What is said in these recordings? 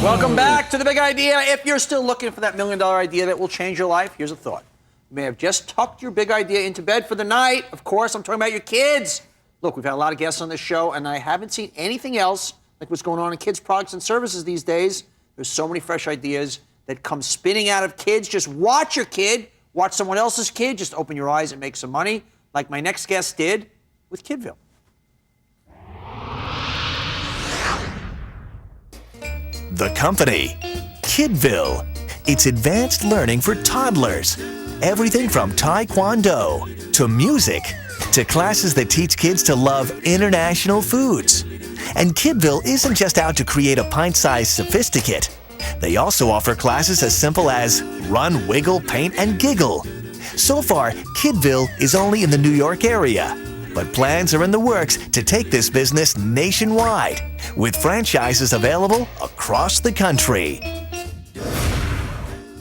Welcome back to The Big Idea. If you're still looking for that $1 million idea that will change your life, here's a thought. You may have just tucked your big idea into bed for the night. Of course, I'm talking about your kids. Look, we've had a lot of guests on this show, and I haven't seen anything else like what's going on in kids' products and services these days. There's so many fresh ideas that come spinning out of kids. Just watch your kid, watch someone else's kid, just open your eyes and make some money, like my next guest did with Kidville. The company, Kidville. It's advanced learning for toddlers. Everything from Taekwondo to music to classes that teach kids to love international foods. And Kidville isn't just out to create a pint-sized sophisticate. They also offer classes as simple as run, wiggle, paint, and giggle. So far, Kidville is only in the New York area, but plans are in the works to take this business nationwide, with franchises available across the country.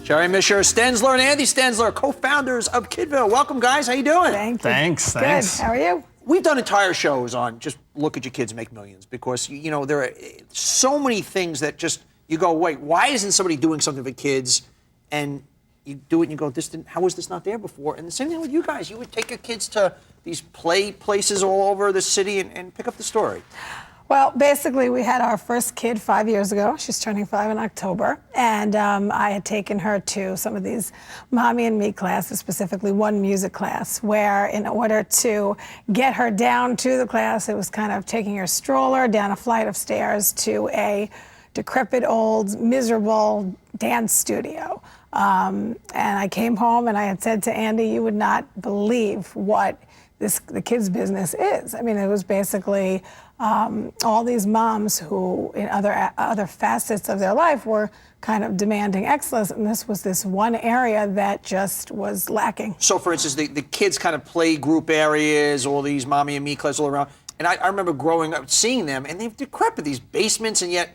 Sherry Misher Stensler and Andy Stensler, co-founders of Kidville. Welcome, guys. How you doing? Thank you. Thanks. Good. How are you? We've done entire shows on just look at your kids make millions because, you know, there are so many things that just, you go, wait, why isn't somebody doing something for kids? And you do it and you go, how was this not there before? And the same thing with you guys. You would take your kids to these play places all over the city and pick up the story. Well, basically, we had our first kid 5 years ago. She's turning 5 in October. And I had taken her to some of these mommy and me classes, specifically one music class, where in order to get her down to the class, it was kind of taking her stroller down a flight of stairs to a decrepit, old, miserable dance studio. And I came home and I had said to Andy, you would not believe what the kids' business is. I mean, it was basically all these moms who, in other facets of their life, were kind of demanding excellence, and this was this one area that just was lacking. So, for instance, the kids' kind of play group areas, all these mommy and me classes all around, and I remember growing up seeing them, and they've decrepit, these basements, and yet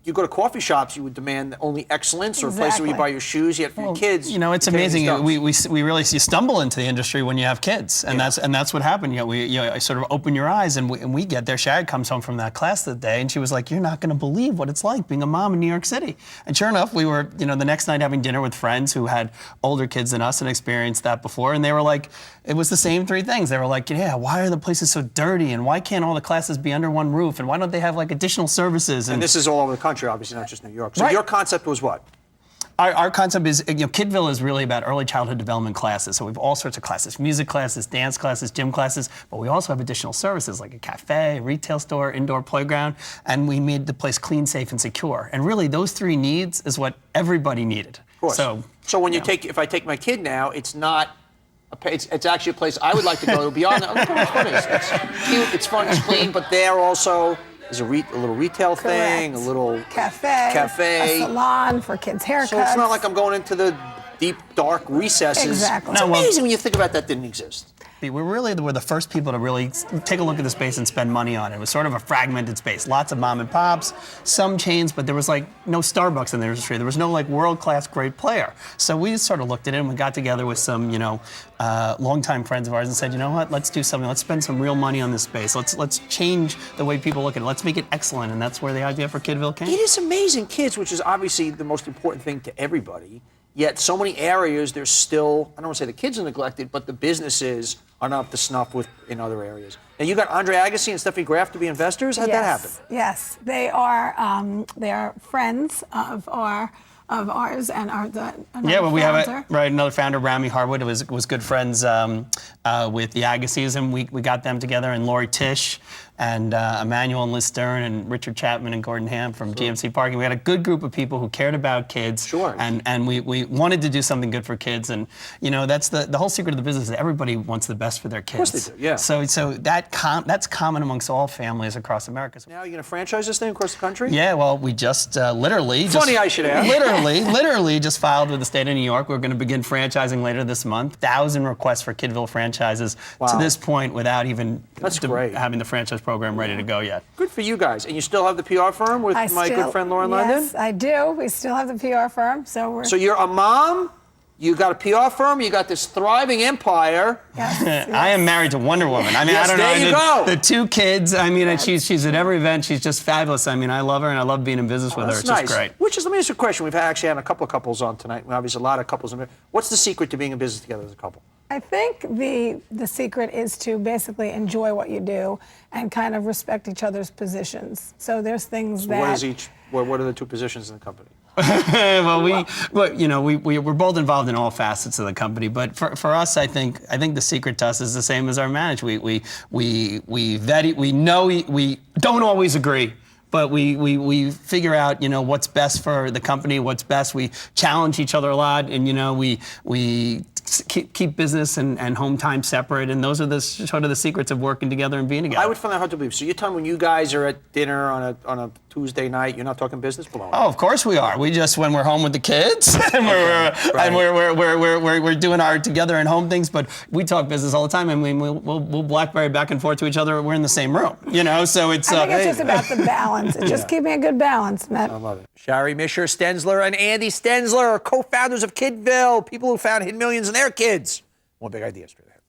you go to coffee shops, you would demand only excellence, or a place where you buy your shoes. Yet for your kids, you know, it's amazing. We really you stumble into the industry when you have kids, and that's what happened. You know, I sort of open your eyes, and we get there. Shad comes home from that class that day, and she was like, "You're not going to believe what it's like being a mom in New York City." And sure enough, we were, you know, the next night having dinner with friends who had older kids than us and experienced that before, and they were like, it was the same three things. They were like, "Yeah, why are the places so dirty, and why can't all the classes be under one roof, and why don't they have like additional services?" And this is all over the country, obviously, not just New York. So right. Your concept was what? Our concept is, you know, Kidville is really about early childhood development classes. So we have all sorts of classes, music classes, dance classes, gym classes, but we also have additional services like a cafe, a retail store, indoor playground, and we made the place clean, safe, and secure. And really, those three needs is what everybody needed. Of course. So when if I take my kid now, it's not, it's actually a place I would like to go beyond that. Look how much fun it is. It's cute, it's fun, it's clean, but there also is a little retail thing, a little cafe, a salon for kids' haircuts. So it's not like I'm going into the deep, dark recesses. Exactly. It's amazing when you think about that didn't exist. We were the first people to really take a look at the space and spend money on it. It was sort of a fragmented space. Lots of mom and pops, some chains, but there was like no Starbucks in the industry. There was no like world-class great player. So we just sort of looked at it and we got together with some, you know, longtime friends of ours and said, you know what, let's do something. Let's spend some real money on this space. Let's change the way people look at it. Let's make it excellent. And that's where the idea for Kidville came. It is amazing, kids, which is obviously the most important thing to everybody. Yet so many areas, there's still, I don't want to say the kids are neglected, but the businesses are not up to snuff with in other areas. Now you got Andre Agassi and Steffi Graf to be investors. How'd that happen? Yes, they are friends of ours and we have another founder, Rami Harwood, was good friends with the Agassiz, and we got them together, and Lori Tisch and Emmanuel and Liz Stern and Richard Chapman and Gordon Ham from GMC Parking. We had a good group of people who cared about kids. Sure. And we wanted to do something good for kids, and you know that's the whole secret of the business is everybody wants the best for their kids. Of course they do, yeah. So that's common amongst all families across America. Now you're going to franchise this thing across the country? Yeah, well, we just literally... Funny I should ask. Literally just filed with the state of New York. We're going to begin franchising later this month. 1,000 requests for Kidville franchises to this point without even having the franchise program ready to go yet. Good for you guys. And you still have the PR firm with my good friend Lauren London? Yes, I do. We still have the PR firm. So you're a mom, You got a PR firm. You got this thriving empire. Yes, I am married to Wonder Woman. I mean, Yes, I don't there know. you go. The 2 kids. I mean, and she's at every event. She's just fabulous. I mean, I love her, and I love being in business with her. That's It's nice. just great. Which is, let me ask you a question. We've actually had a couple of couples on tonight. Obviously, a lot of couples. What's the secret to being in business together as a couple? I think the secret is to basically enjoy what you do and kind of respect each other's positions. So there's things that. What are the 2 positions in the company? Well, we're both involved in all facets of the company, but for us, I think the secret to us is the same as our manager. We vet. We know we don't always agree, but we figure out what's best for the company, what's best. We challenge each other a lot, and we keep business and home time separate, and those are the sort of the secrets of working together and being together. I would find that hard to believe. So you're telling me when you guys are at dinner on a Tuesday night, you're not talking business? Oh, of course we are. We just, when we're home with the kids and we're doing our together and home things, but we talk business all the time, and we'll BlackBerry back and forth to each other. We're in the same room, So it's. I think it's just about the balance. It's just keeping a good balance, Matt. I love it. Shari Misher Stensler and Andy Stensler are co-founders of Kidville, people who found hidden millions in their kids. More big ideas.